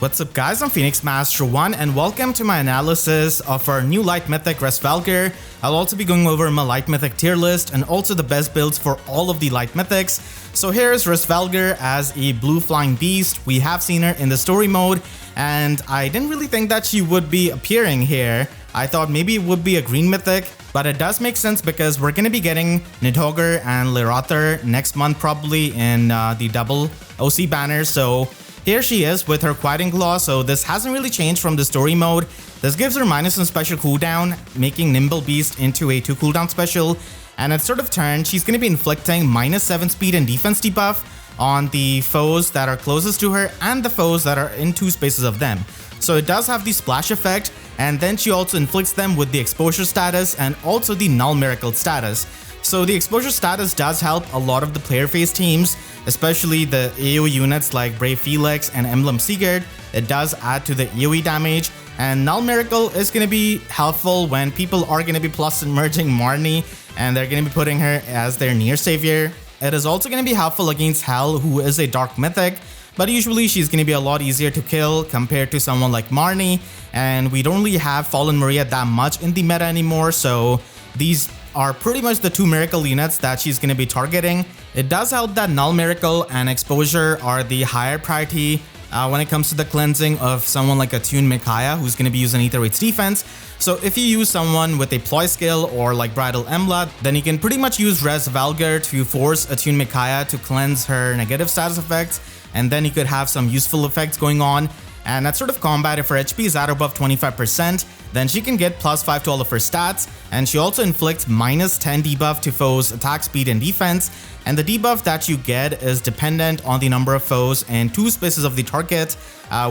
What's up guys, I'm Phoenix Master 1 and welcome to my analysis of our new Light Mythic Hresvelgr. I'll also be going over my Light Mythic tier list and also the best builds for all of the Light Mythics. So here's Hresvelgr as a blue flying beast. We have seen her in the story mode and I didn't really think that she would be appearing here. I thought maybe it would be a green mythic, but it does make sense because we're going to be getting Nidhogger and Ratatoskr next month probably in the double OC banner. So here she is with her Quieting Claw, so this hasn't really changed from the story mode. This gives her minus one special cooldown, making Nimble Beast into a 2 cooldown special. And at start of turn, she's going to be inflicting minus 7 speed and defense debuff on the foes that are closest to her and the foes that are in 2 spaces of them. So it does have the splash effect, and then she also inflicts them with the exposure status and also the null miracle status. So the exposure status does help a lot of the player phase teams, especially the AoE units like Brave Felix and Emblem Sigurd. It does add to the AoE damage, and Null Miracle is going to be helpful when people are going to be plus merging Marnie and they're going to be putting her as their near savior. It is also going to be helpful against Hel, who is a dark mythic, but usually she's going to be a lot easier to kill compared to someone like Marnie, and we don't really have Fallen Maria that much in the meta anymore, so these are pretty much the 2 miracle units that she's going to be targeting. It does help that Null Miracle and Exposure are the higher priority when it comes to the cleansing of someone like Attune Micaiah, who's going to be using Ether Raid's defense. So if you use someone with a Ploy skill or like Bridal Embla, then you can pretty much use Hraesvelgr to force Attune Micaiah to cleanse her negative status effects, and then you could have some useful effects going on. And at sort of combat, if her HP is at or above 25%, then she can get plus 5 to all of her stats, and she also inflicts minus 10 debuff to foes' attack speed and defense, and the debuff that you get is dependent on the number of foes and 2 spaces of the target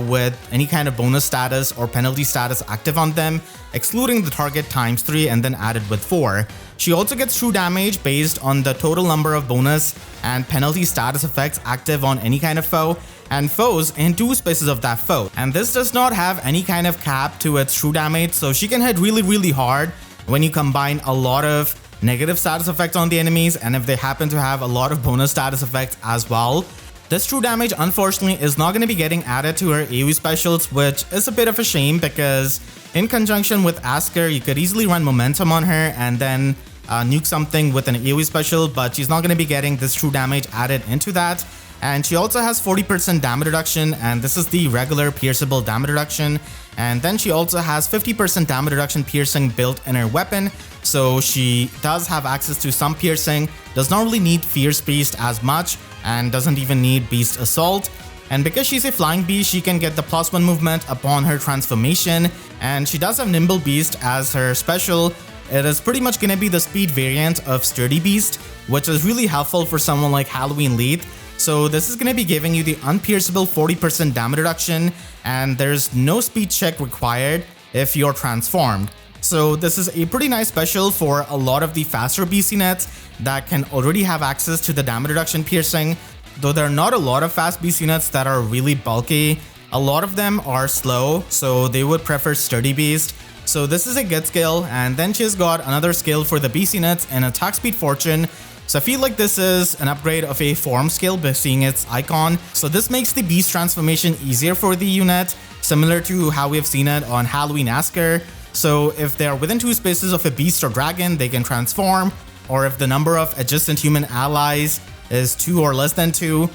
with any kind of bonus status or penalty status active on them, excluding the target times 3 and then added with 4. She also gets true damage based on the total number of bonus and penalty status effects active on any kind of foe and foes in 2 spaces of that foe. And this does not have any kind of cap to its true damage, so she can hit really hard when you combine a lot of negative status effects on the enemies and if they happen to have a lot of bonus status effects as well. This true damage unfortunately is not going to be getting added to her AoE specials, which is a bit of a shame because in conjunction with Asker, you could easily run momentum on her and then nuke something with an AoE special, but she's not going to be getting this true damage added into that. And she also has 40% damage reduction, and this is the regular pierceable damage reduction. And then she also has 50% damage reduction piercing built in her weapon, so she does have access to some piercing, does not really need Fierce Beast as much, and doesn't even need Beast Assault. And because she's a flying beast, she can get the +1 movement upon her transformation, and she does have Nimble Beast as her special. It is pretty much going to be the speed variant of Sturdy Beast, which is really helpful for someone like Halloween Leith. So this is going to be giving you the unpierceable 40% damage reduction, and there's no speed check required if you're transformed. So this is a pretty nice special for a lot of the faster BC nets that can already have access to the damage reduction piercing, though there are not a lot of fast BC nets that are really bulky. A lot of them are slow, so they would prefer Sturdy Beast. So this is a good skill, and then she's got another skill for the BC nets and Attack Speed Fortune. So I feel like this is an upgrade of a form skill by seeing its icon. So this makes the beast transformation easier for the unit, similar to how we have seen it on Halloween Asker. So if they're within 2 spaces of a beast or dragon, they can transform, or if the number of adjacent human allies is 2 or less than 2,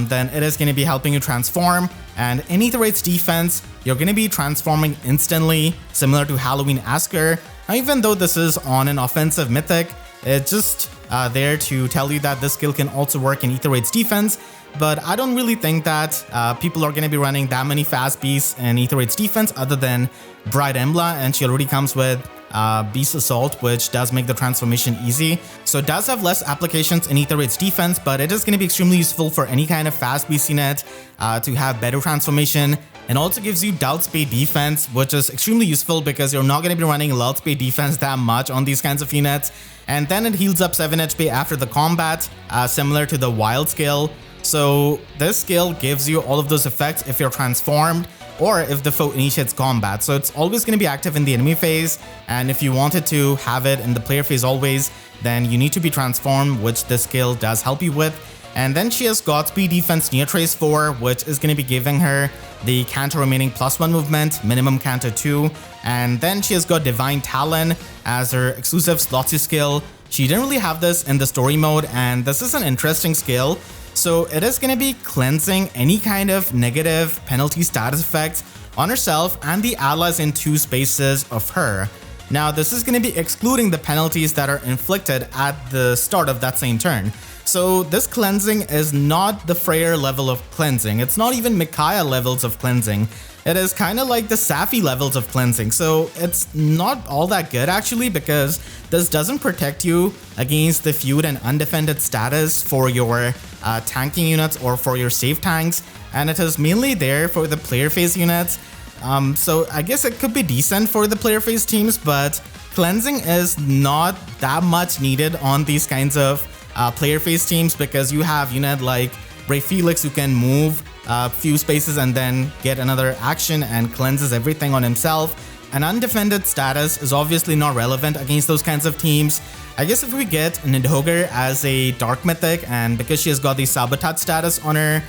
then it is going to be helping you transform. And in Ether Raid's defense, you're going to be transforming instantly, similar to Halloween Asker. Now, even though this is on an offensive mythic, it's just there to tell you that this skill can also work in Ether Raid's defense, but I don't really think that people are going to be running that many fast beasts in Ether Raid's defense other than Bride Embla, and she already comes with Beast Assault, which does make the transformation easy. So it does have less applications in Ether Raid's defense, but it is going to be extremely useful for any kind of fast BC net to have better transformation, and also gives you Doubt Speed defense, which is extremely useful because you're not going to be running Lull Speed defense that much on these kinds of units. And then it heals up 7 HP after the combat, similar to the Wild skill. So this skill gives you all of those effects if you're transformed or if the foe initiates combat. So it's always going to be active in the enemy phase, and if you wanted to have it in the player phase always, then you need to be transformed, which this skill does help you with. And then she has got Speed Defense Near Trace 4, which is going to be giving her the Canto remaining +1 movement, minimum Canto 2. And then she has got Divine Talon as her exclusive Slotsy skill. She didn't really have this in the story mode, and this is an interesting skill. So it is going to be cleansing any kind of negative penalty status effects on herself and the allies in 2 spaces of her. Now, this is going to be excluding the penalties that are inflicted at the start of that same turn. So this cleansing is not the Freyr level of cleansing. It's not even Micaiah levels of cleansing. It is kind of like the Sapphire levels of cleansing. So it's not all that good actually, because this doesn't protect you against the feud and undefended status for your tanking units or for your safe tanks. And it is mainly there for the player phase units. So I guess it could be decent for the player phase teams, but cleansing is not that much needed on these kinds of player phase teams, because you have unit like Hraesvelgr who can move a few spaces and then get another action and cleanses everything on himself. An undefended status is obviously not relevant against those kinds of teams. I guess if we get Nidhogger as a Dark Mythic, and because she has got the Sabotage status on her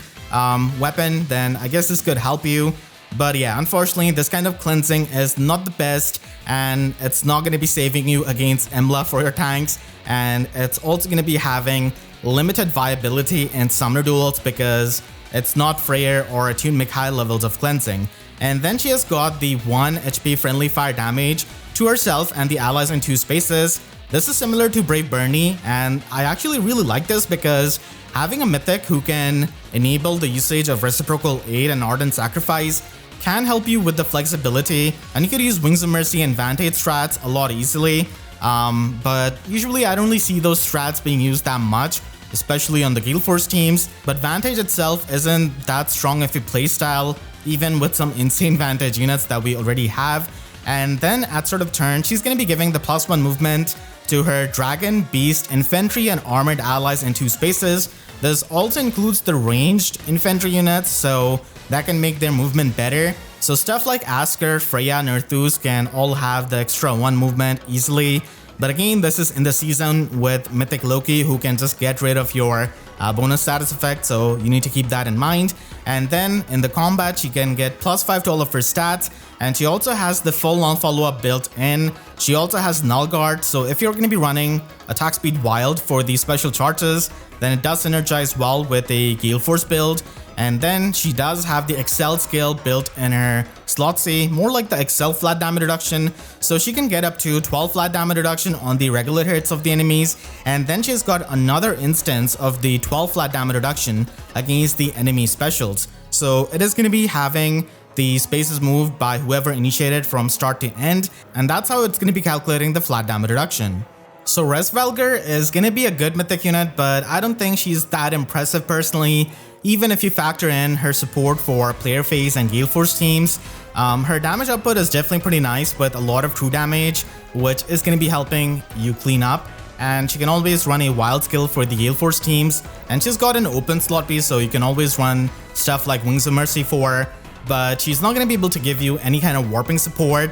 weapon, then I guess this could help you. But yeah, unfortunately, this kind of cleansing is not the best, and it's not going to be saving you against Emblem for your tanks, and it's also going to be having limited viability in summoner duels because it's not Freyr or attuned Micaiah levels of cleansing. And then she has got the 1 HP friendly fire damage to herself and the allies in 2 spaces. This is similar to Brave Bernie, and I actually really like this because having a mythic who can enable the usage of Reciprocal Aid and Ardent Sacrifice can help you with the flexibility, and you could use Wings of Mercy and Vantage strats a lot easily. But usually I don't really see those strats being used that much, especially on the Gale Force teams. But Vantage itself isn't that strong of a playstyle, even with some insane Vantage units that we already have. And then at sort of turn, she's going to be giving the +1 movement to her Dragon, Beast, Infantry, and Armored allies in 2 spaces. This also includes the ranged infantry units, so that can make their movement better. So stuff like Asker, Freya, and Arthus can all have the extra 1 movement easily. But again, this is in the season with Mythic Loki, who can just get rid of your bonus status effect, so you need to keep that in mind. And then in the combat, she can get +5 to all of her stats, and she also has the full non-follow-up built in. She also has Null Guard, so if you're going to be running Attack Speed Wild for these special charges, then it does synergize well with a Gale Force build. And then she does have the Excel skill built in her Slotsy, more like the Excel flat damage reduction, so she can get up to 12 flat damage reduction on the regular hits of the enemies. And then she's got another instance of the 12 flat damage reduction against the enemy specials. So it is going to be having the spaces moved by whoever initiated from start to end, and that's how it's going to be calculating the flat damage reduction. So Hraesvelgr is going to be a good mythic unit, but I don't think she's that impressive personally, even if you factor in her support for player phase and Gale Force teams. Her damage output is definitely pretty nice with a lot of true damage, which is going to be helping you clean up. And she can always run a wild skill for the Gale Force teams, and she's got an open slot piece, so you can always run stuff like Wings of Mercy for her. But she's not going to be able to give you any kind of warping support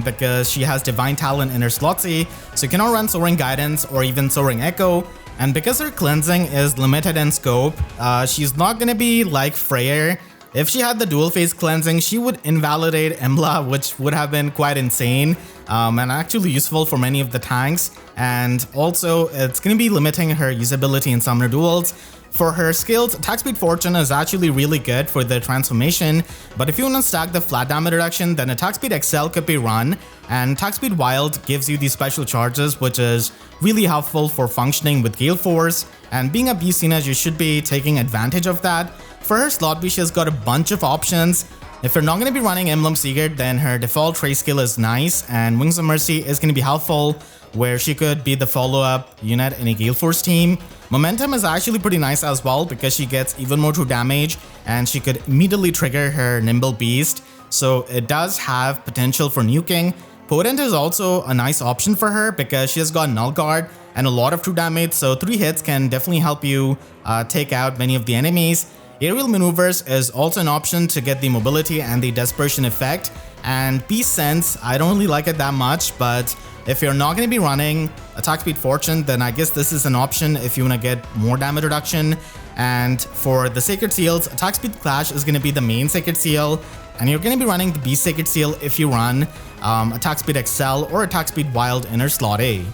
because she has Divine Talent in her Slotsy, so you cannot run Soaring Guidance or even Soaring Echo. And because her cleansing is limited in scope, she's not going to be like Freyr. If she had the dual phase cleansing, she would invalidate Embla, which would have been quite insane and actually useful for many of the tanks. And also, it's going to be limiting her usability in summoner duels. For her skills, Attack Speed Fortune is actually really good for the transformation, but if you want to stack the flat damage reduction, then Attack Speed Excel could be run, and Attack Speed Wild gives you these special charges, which is really helpful for functioning with Gale Force, and being a beast unit, you should be taking advantage of that. For her slot B, she's got a bunch of options. If you're not going to be running Emblem Sigurd, then her default trace skill is nice, and Wings of Mercy is going to be helpful, where she could be the follow-up unit in a Gale Force team. Momentum is actually pretty nice as well because she gets even more true damage, and she could immediately trigger her Nimble Beast, so it does have potential for nuking. Potent is also a nice option for her because she has got Null Guard and a lot of true damage, so 3 hits can definitely help you take out many of the enemies. Aerial Maneuvers is also an option to get the mobility and the Desperation effect, and Beast Sense, I don't really like it that much, but if you're not going to be running Attack Speed Fortune, then I guess this is an option if you want to get more damage reduction. And for the Sacred Seals, Attack Speed Clash is going to be the main Sacred Seal, and you're going to be running the Beast Sacred Seal if you run Attack Speed Excel or Attack Speed Wild Inner Slot A.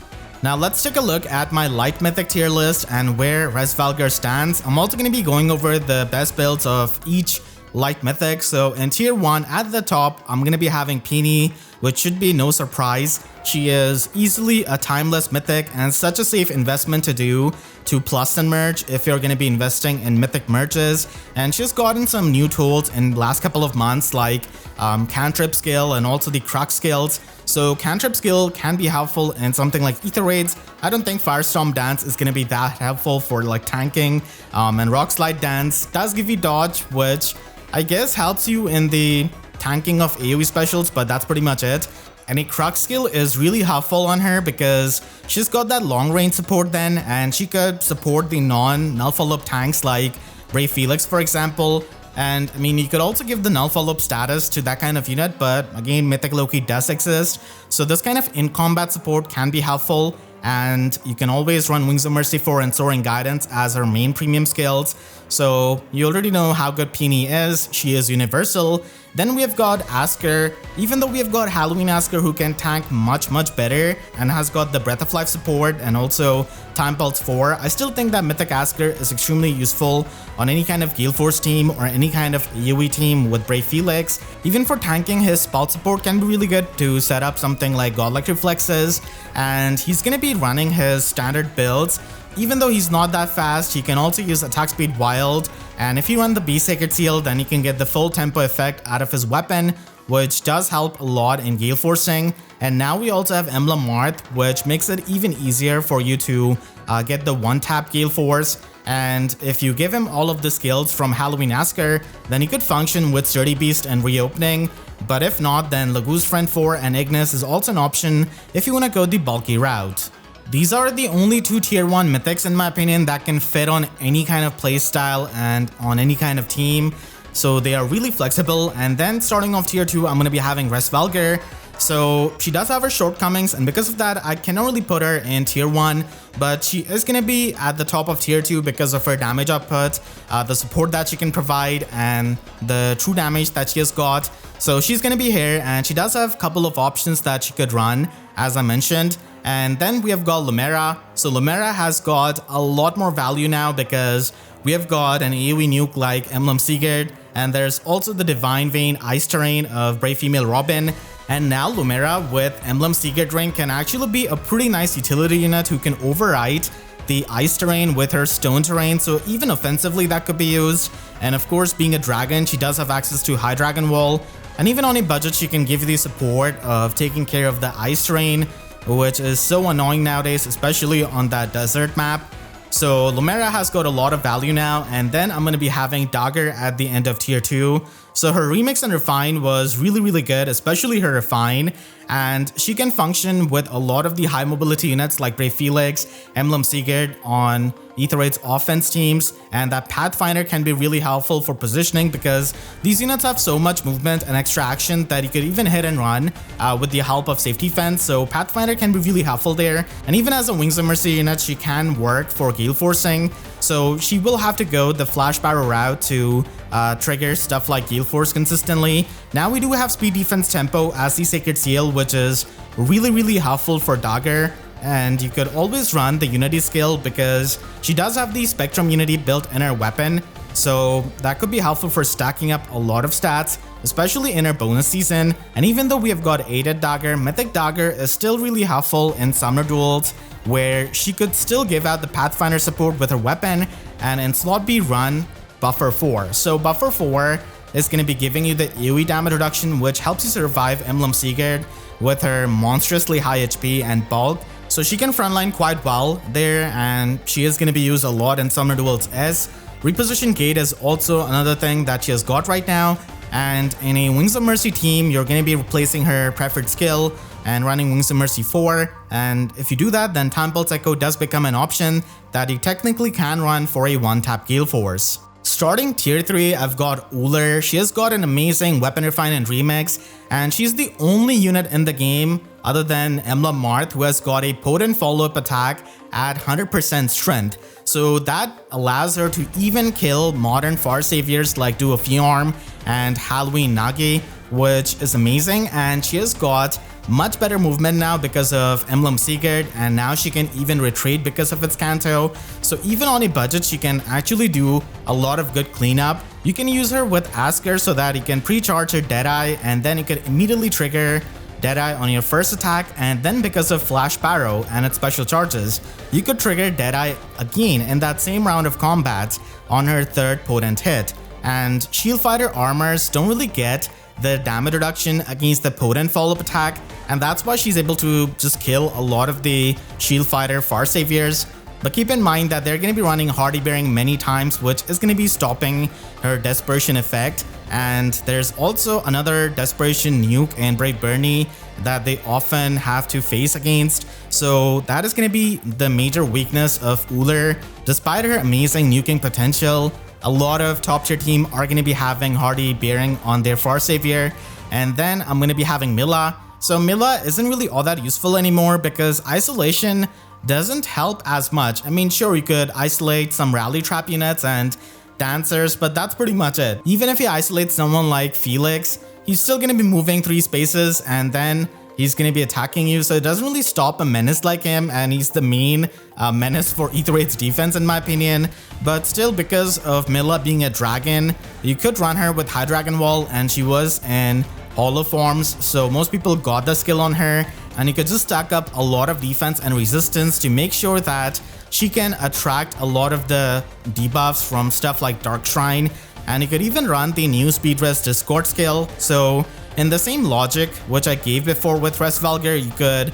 Now let's take a look at my Light Mythic tier list and where Hresvelgr stands. I'm also going to be going over the best builds of each Light Mythic. So in tier 1 at the top, I'm going to be having Peony, which should be no surprise. She is easily a timeless Mythic and such a safe investment to do to plus and merge if you're going to be investing in Mythic merges. And she's gotten some new tools in the last couple of months like Cantrip skill and also the Crux skills. So Cantrip skill can be helpful in something like Ether Raids. I don't think Firestorm Dance is going to be that helpful for like tanking, and Rock Slide Dance does give you dodge, which I guess helps you in the tanking of AoE specials, but that's pretty much it. And a Crux skill is really helpful on her because she's got that long range support then, and she could support the non-null follow-up tanks like Brave Felix, for example. And I mean, you could also give the null follow-up status to that kind of unit, but again, Mythic Loki does exist. So this kind of in-combat support can be helpful, and you can always run Wings of Mercy 4 and Soaring Guidance as her main premium skills. So you already know how good Peony is. She is universal. Then we have got Asker. Even though we have got Halloween Asker who can tank much better and has got the Breath of Life support and also Time Pulse 4, I still think that Mythic Asker is extremely useful on any kind of Gale Force team or any kind of AoE team with Brave Felix. Even for tanking, his spout support can be really good to set up something like Godlike Reflexes, and he's going to be running his standard builds. Even though he's not that fast, he can also use Attack Speed Wild, and if you run the Beast Sacred Seal, then you can get the full tempo effect out of his weapon, which does help a lot in Gale Forcing. And now we also have Emblem Marth, which makes it even easier for you to get the one-tap Gale Force. And if you give him all of the skills from Halloween Asker, then he could function with Sturdy Beast and Reopening. But if not, then Lagu's Friend 4 and Ignis is also an option if you want to go the bulky route. These are the only two tier 1 mythics in my opinion that can fit on any kind of playstyle and on any kind of team. So they are really flexible. And then starting off tier 2, I'm going to be having Hresvelgr. So she does have her shortcomings, and because of that, I cannot really put her in tier 1, but she is going to be at the top of tier 2 because of her damage output, the support that she can provide, and the true damage that she has got. So she's going to be here, and she does have a couple of options that she could run, as I mentioned. And then we have got Lumera. So Lumera has got a lot more value now because we have got an AoE nuke like Emblem Sigurd, and there's also the Divine Vein Ice Terrain of Brave Female Robin. And now Lumera with Emblem Sigurd Ring can actually be a pretty nice utility unit who can override the Ice Terrain with her Stone Terrain, so even offensively that could be used. And of course, being a dragon, she does have access to High Dragon Wall, and even on a budget she can give you the support of taking care of the Ice Terrain, which is so annoying nowadays, especially on that desert map. So Lumera has got a lot of value now. And then I'm going to be having Dagger at the end of tier 2. So her Remix and Refine was really good, especially her Refine, and she can function with a lot of the high mobility units like Brave Felix, Emblem Sigurd on Ether Raid's offense teams, and that Pathfinder can be really helpful for positioning because these units have so much movement and extra action that you could even hit and run with the help of Safety Fence. So Pathfinder can be really helpful there, and even as a Wings of Mercy unit, she can work for Gale Forcing. So she will have to go the Flash Barrow route to trigger stuff like Gale Force consistently. Now we do have Speed Defense Tempo as the Sacred Seal, which is really helpful for Dagger. And you could always run the Unity skill because she does have the Spectrum Unity built in her weapon. So that could be helpful for stacking up a lot of stats, especially in her bonus season. And even though we have got Aided Dagger, Mythic Dagger is still really helpful in Summoner Duels, where she could still give out the Pathfinder support with her weapon, and in slot B run Buffer 4. So Buffer 4 is going to be giving you the AoE damage reduction, which helps you survive Emblem Sigurd with her monstrously high HP and bulk. So she can frontline quite well there, and she is going to be used a lot in Summoner Duels S. Reposition Gate is also another thing that she has got right now, and in a Wings of Mercy team, you're going to be replacing her preferred skill and running Wings of Mercy 4, and if you do that, then Time Pulse Echo does become an option that you technically can run for a one-tap Gale Force. Starting tier 3, I've got Uller. She has got an amazing weapon refine and remix, and she's the only unit in the game other than Emblem Marth who has got a potent follow-up attack at 100% strength. So that allows her to even kill modern far saviors like Duofiorm and Halloween Nagi, which is amazing. And she has got much better movement now because of Emblem Sigurd, and now she can even retreat because of its Kanto. So even on a budget, she can actually do a lot of good cleanup. You can use her with Asker so that you can pre-charge her Deadeye, and then you can immediately trigger Deadeye on your first attack, and then because of Flash Barrow and its special charges, you could trigger Deadeye again in that same round of combat on her third potent hit. And Shield Fighter armors don't really get the damage reduction against the potent follow-up attack, and that's why she's able to just kill a lot of the Shield Fighter far saviors. But keep in mind that they're going to be running Hardy Bearing many times, which is going to be stopping her Desperation effect. And there's also another Desperation nuke in Brave Bernie that they often have to face against. So that is going to be the major weakness of Uller. Despite her amazing nuking potential, a lot of top tier team are going to be having Hardy Bearing on their far savior. And then I'm going to be having Milla. So Milla isn't really all that useful anymore because isolation doesn't help as much. I mean, sure, you could isolate some rally trap units and dancers, but that's pretty much it. Even if you isolate someone like Felix, he's still going to be moving 3 spaces and then he's going to be attacking you, so it doesn't really stop a menace like him, and he's the main menace for Ether 8's defense in my opinion. But still, because of Milla being a dragon, you could run her with High Dragon Wall, and she was in holo forms, so most people got the skill on her, and you could just stack up a lot of defense and resistance to make sure that she can attract a lot of the debuffs from stuff like Dark Shrine. And you could even run the new Speed Rest Discord skill. So in the same logic which I gave before with Hresvelgr, you could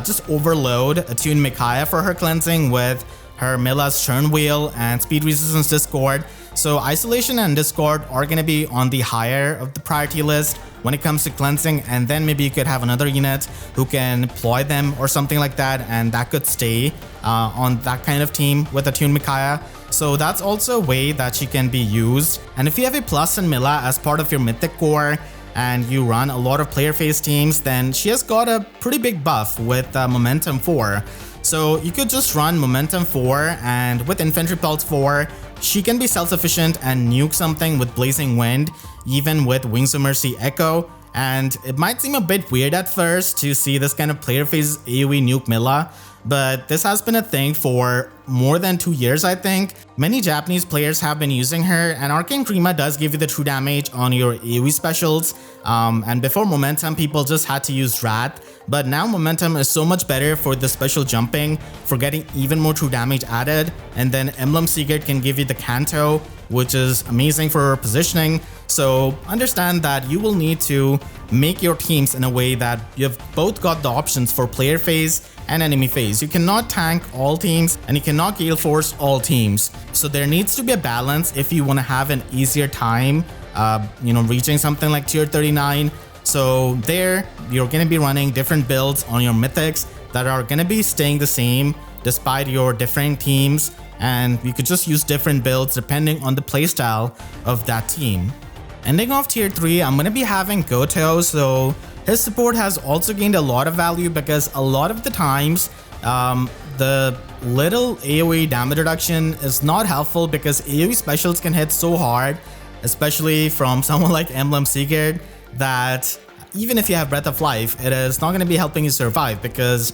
just overload Attune Micaiah for her cleansing with her Milla's Churn Wheel and Speed Resistance Discord. So Isolation and Discord are going to be on the higher of the priority list when it comes to cleansing, and then maybe you could have another unit who can ploy them or something like that, and that could stay on that kind of team with Attune Micaiah. So that's also a way that she can be used. And if you have a plus in Milla as part of your Mythic core and you run a lot of player phase teams, then she has got a pretty big buff with Momentum 4. So you could just run Momentum 4, and with Infantry Pulse 4, she can be self-sufficient and nuke something with Blazing Wind, even with Wings of Mercy Echo. And it might seem a bit weird at first to see this kind of player phase AoE nuke Milla, but this has been a thing for more than 2 years, I think. Many Japanese players have been using her, and Arcane Prima does give you the true damage on your AoE specials. And before Momentum, people just had to use Wrath, but now Momentum is so much better for the special jumping, for getting even more true damage added. And then Emblem Sigurd can give you the Kanto, which is amazing for positioning. So understand that you will need to make your teams in a way that you've both got the options for player phase and enemy phase. You cannot tank all teams and you cannot Gale Force all teams. So there needs to be a balance if you want to have an easier time, reaching something like tier 39. So there, you're going to be running different builds on your Mythics that are going to be staying the same despite your different teams. And you could just use different builds depending on the playstyle of that team. Ending off tier 3, I'm going to be having Goto. So his support has also gained a lot of value because a lot of the times the little AoE damage reduction is not helpful because AoE specials can hit so hard, especially from someone like Emblem Sigurd, that even if you have Breath of Life, it is not going to be helping you survive because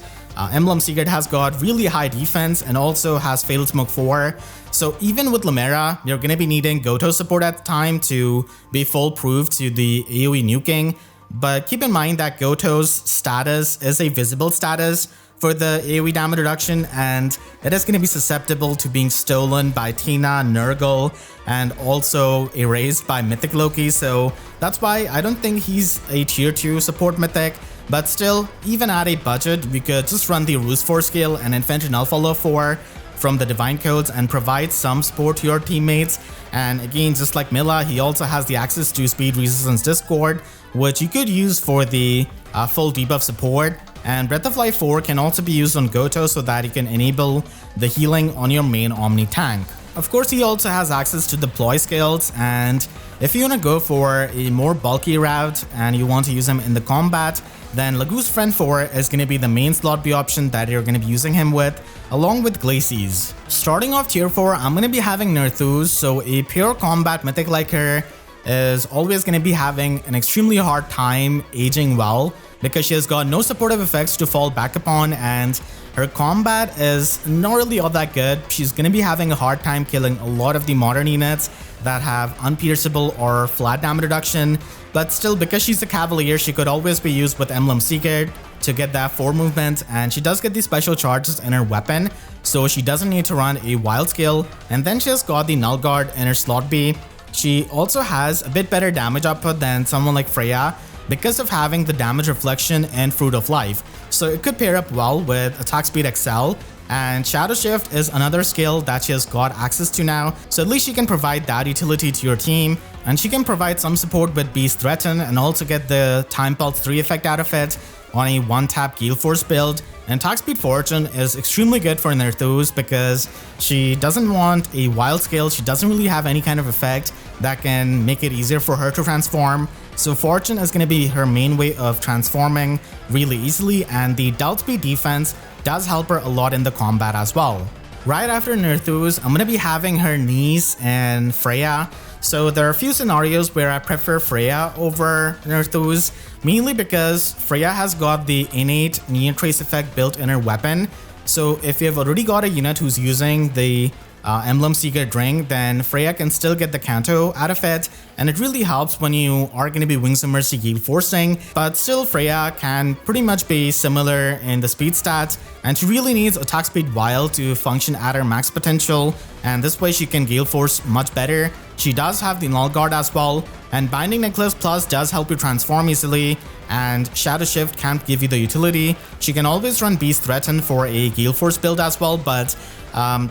Emblem Sigurd has got really high defense and also has Fatal Smoke 4. So even with Lumera, you're going to be needing Goto support at the time to be foolproof to the AoE nuking. But keep in mind that Goto's status is a visible status for the AoE damage reduction, and it is going to be susceptible to being stolen by Tina, Nurgle, and also erased by Mythic Loki. So that's why I don't think he's a tier 2 support Mythic. But still, even at a budget, we could just run the Ruse 4 skill and Infantry Null Follow 4 from the Divine Codes and provide some support to your teammates. And again, just like Milla, he also has the access to Speed Resistance Discord, which you could use for the full debuff support. And Breath of Life 4 can also be used on Goto so that you can enable the healing on your main Omni tank. of course, he also has access to deploy skills, and if you want to go for a more bulky route and you want to use him in the combat, then Lagoo's Friend 4 is going to be the main slot B option that you're going to be using him with, along with Glacies. Starting off tier 4, I'm going to be having Nerthus, so a pure combat mythic like her is always going to be having an extremely hard time aging well because she has got no supportive effects to fall back upon, and her combat is not really all that good. She's going to be having a hard time killing a lot of the modern units that have unpierceable or flat damage reduction, but still, because she's a Cavalier, she could always be used with Emblem Secret to get that 4 movement, and she does get these special charges in her weapon, so she doesn't need to run a wild skill, and then she has got the Null Guard in her slot B. She also has a bit better damage output than someone like Freya because of having the damage reflection and Fruit of Life, so it could pair up well with Attack Speed XL. And Shadow Shift is another skill that she has got access to now, so at least she can provide that utility to your team, and she can provide some support with Beast Threaten and also get the Time Pulse 3 effect out of it on a 1-tap Gale Force build. And Attack Speed Fortune is extremely good for Nerthus because she doesn't want a wild skill, she doesn't really have any kind of effect that can make it easier for her to transform. So Fortune is going to be her main way of transforming really easily, and the Doubt Speed defense does help her a lot in the combat as well. Right after Nerthus, I'm going to be having her niece and Freya. So there are a few scenarios where I prefer Freya over Nerthus, mainly because Freya has got the innate Neon Trace effect built in her weapon. So if you've already got a unit who's using the Emblem Secret Ring, then Freya can still get the Kanto out of it, and it really helps when you are going to be Wings of Mercy Gale Forcing, but still Freya can pretty much be similar in the speed stats, and she really needs Attack Speed Wild to function at her max potential, and this way she can Gale Force much better. She does have the Null Guard as well, and Binding Necklace Plus does help you transform easily, and Shadow Shift can't give you the utility. She can always run Beast Threaten for a Gale Force build as well, but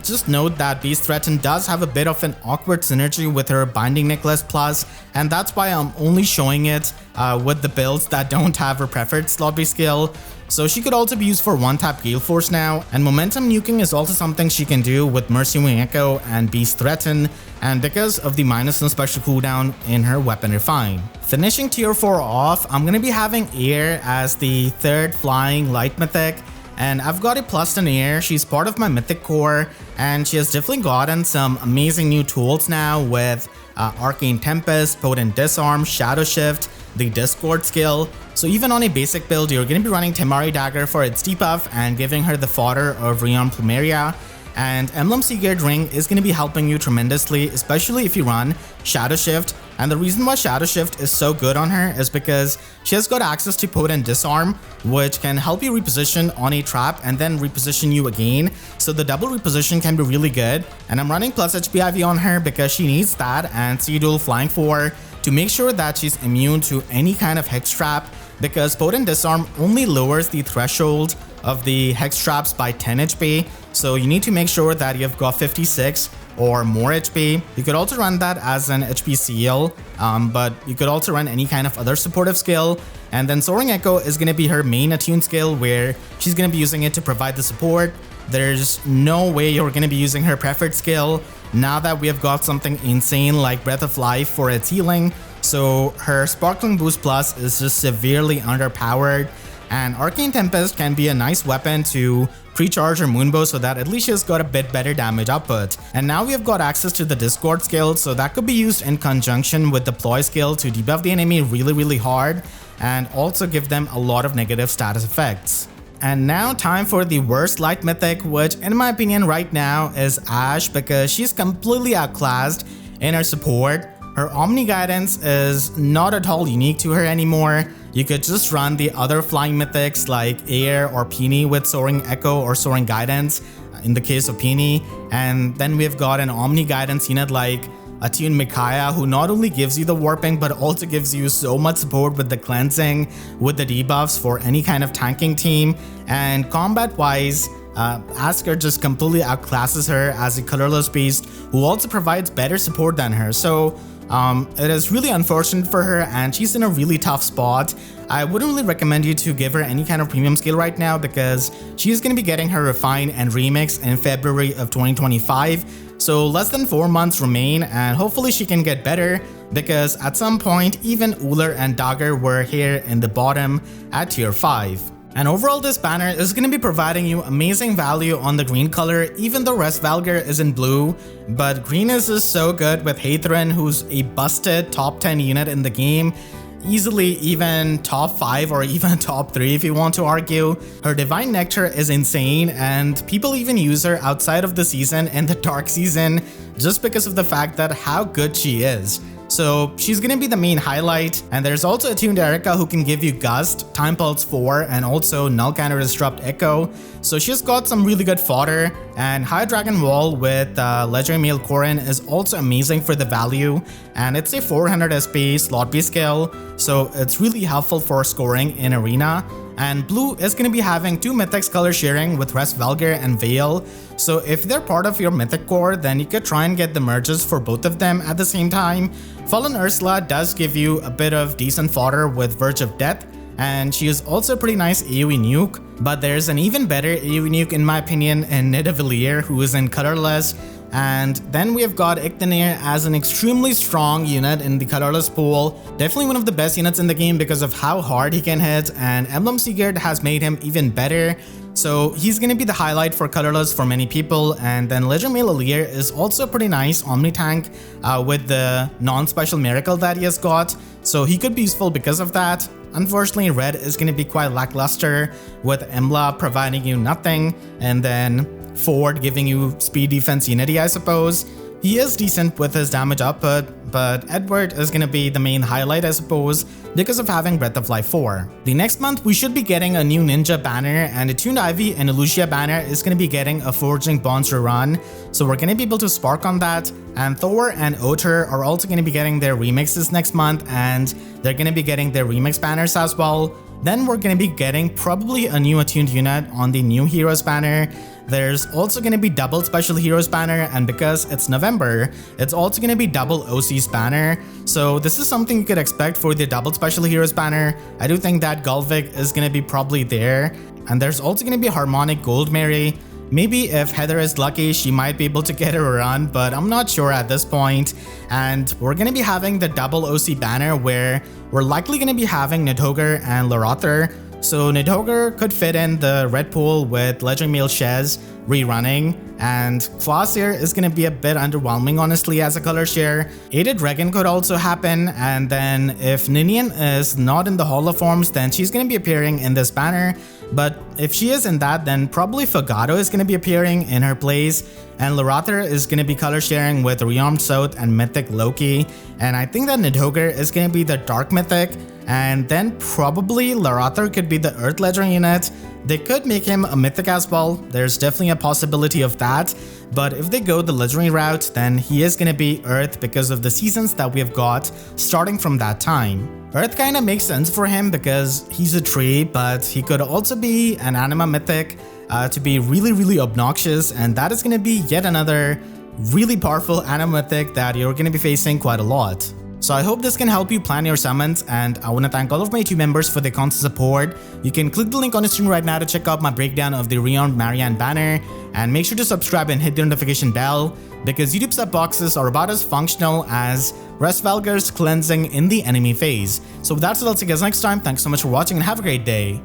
just note that Beast Threaten does have a bit of an awkward synergy with her Binding Necklace Plus, and that's why I'm only showing it with the builds that don't have her preferred slot B skill. So she could also be used for 1-tap Gale Force now, and Momentum Nuking is also something she can do with Mercy Wing Echo and Beast Threaten, and because of the -1 special cooldown in her Weapon Refine. Finishing tier 4 off, I'm going to be having Air as the 3rd flying Light Mythic, and I've got a plus in Air. She's part of my Mythic core, and she has definitely gotten some amazing new tools now with Arcane Tempest, Potent Disarm, Shadow Shift, the Discord skill. So even on a basic build, you're going to be running Temari Dagger for its debuff and giving her the fodder of Rion Plumeria. And Emblem Secret Ring is going to be helping you tremendously, especially if you run Shadow Shift. And the reason why Shadow Shift is so good on her is because she has got access to Potent Disarm, which can help you reposition on a trap and then reposition you again. So the double reposition can be really good. And I'm running plus HP IV on her because she needs that, and Sea Duel Flying 4 to make sure that she's immune to any kind of Hex Trap, because Potent Disarm only lowers the threshold of the Hex Traps by 10 HP. So you need to make sure that you've got 56 or more HP. You could also run that as an HP seal, but you could also run any kind of other supportive skill. And then Soaring Echo is going to be her main attune skill, where she's going to be using it to provide the support. There's no way you're going to be using her preferred skill now that we have got something insane like Breath of Life for its healing. So her Sparkling Boost Plus is just severely underpowered, and Arcane Tempest can be a nice weapon to pre-charge her Moonbow so that at least she's got a bit better damage output. And now we have got access to the Discord skill, so that could be used in conjunction with Deploy skill to debuff the enemy really hard and also give them a lot of negative status effects. And now time for the worst Light Mythic, which in my opinion right now is Ashe, because she's completely outclassed in her support. Her Omni Guidance is not at all unique to her anymore. You could just run the other flying mythics like Air or Peony with Soaring Echo or Soaring Guidance in the case of Peony. And then we've got an Omni Guidance unit like Attune Micaiah, who not only gives you the warping but also gives you so much support with the cleansing, with the debuffs for any kind of tanking team. And combat wise, Asker just completely outclasses her as a colorless beast who also provides better support than her. So it is really unfortunate for her, and she's in a really tough spot. I wouldn't really recommend you to give her any kind of premium skill right now because she's going to be getting her Refine and Remix in February of 2025. So less than 4 months remain, and hopefully she can get better, because at some point even Uller and Dagger were here in the bottom at tier 5. And overall, this banner is going to be providing you amazing value on the green color, even though Hresvelgr is in blue. But green is just so good with Hathrin, who's a busted top 10 unit in the game. Easily even top 5 or even top 3 if you want to argue. Her Divine Nectar is insane, and people even use her outside of the season in the dark season just because of the fact that how good she is. So she's gonna be the main highlight, and there's also Attuned Erica who can give you Gust, Time Pulse 4, and also Null Counter Disrupt Echo. So she's got some really good fodder, and High Dragon Wall with Legendary Male Corrin is also amazing for the value, and it's a 400 SP slot B skill, so it's really helpful for scoring in Arena. And blue is going to be having 2 Mythics color sharing with Hresvelgr and Veil. So if they're part of your Mythic core, then you could try and get the merges for both of them at the same time. Fallen Ursula does give you a bit of decent fodder with Verge of Death, and she is also a pretty nice AoE nuke. But there's an even better AoE nuke in my opinion in Nidavellir, who is in colorless. And then we have got Ictanir as an extremely strong unit in the colorless pool. Definitely one of the best units in the game because of how hard he can hit, and Emblem Sigurd has made him even better. So he's going to be the highlight for colorless for many people. And then Legendary Male Alir is also a pretty nice Omni tank with the non-special miracle that he has got. So he could be useful because of that. Unfortunately, red is going to be quite lackluster with Embla providing you nothing, and then Ford giving you speed defense unity, I suppose. He is decent with his damage output, but Edward is going to be the main highlight, I suppose, because of having Breath of Life 4. The next month, we should be getting a new Ninja banner, and Attuned Ivy and Elucia banner is going to be getting a Forging Bonds rerun, so we're going to be able to spark on that. And Thor and Otter are also going to be getting their remixes next month, and they're going to be getting their remix banners as well. Then we're going to be getting probably a new attuned unit on the new heroes banner. There's also going to be double special heroes banner, and because it's November, it's also going to be double OC's banner. So this is something you could expect for the double special heroes banner. I do think that Gulvik is going to be probably there. And there's also going to be Harmonic Gold Mary. Maybe if Heather is lucky, she might be able to get a run, but I'm not sure at this point. And we're going to be having the double OC banner where we're likely going to be having Nidhogre and Lorathor. So Nidhogre could fit in the red pool with Legendary Male Shez rerunning, and Kvasir is going to be a bit underwhelming honestly as a color share. Aided Regan could also happen, and then if Ninian is not in the Hall of Forms, then she's going to be appearing in this banner. But if she is in that, then probably Fogado is going to be appearing in her place, and Lorathor is going to be color sharing with Rearmed South and Mythic Loki. And I think that Nidhogre is going to be the Dark Mythic, and then probably Lorathor could be the Earth Legendary unit. They could make him a Mythic as well, there's definitely a possibility of that, but if they go the Legendary route, then he is going to be Earth because of the seasons that we have got starting from that time. Earth kinda makes sense for him because he's a tree, but he could also be an Anima Mythic to be really obnoxious, and that is going to be yet another really powerful Anima Mythic that you're going to be facing quite a lot. So I hope this can help you plan your summons, and I want to thank all of my YouTube members for their constant support. You can click the link on the screen right now to check out my breakdown of the Rearmed Marianne banner, and make sure to subscribe and hit the notification bell because YouTube sub boxes are about as functional as Hresvelgr's cleansing in the enemy phase. So with that said, I'll see you guys next time. Thanks so much for watching and have a great day.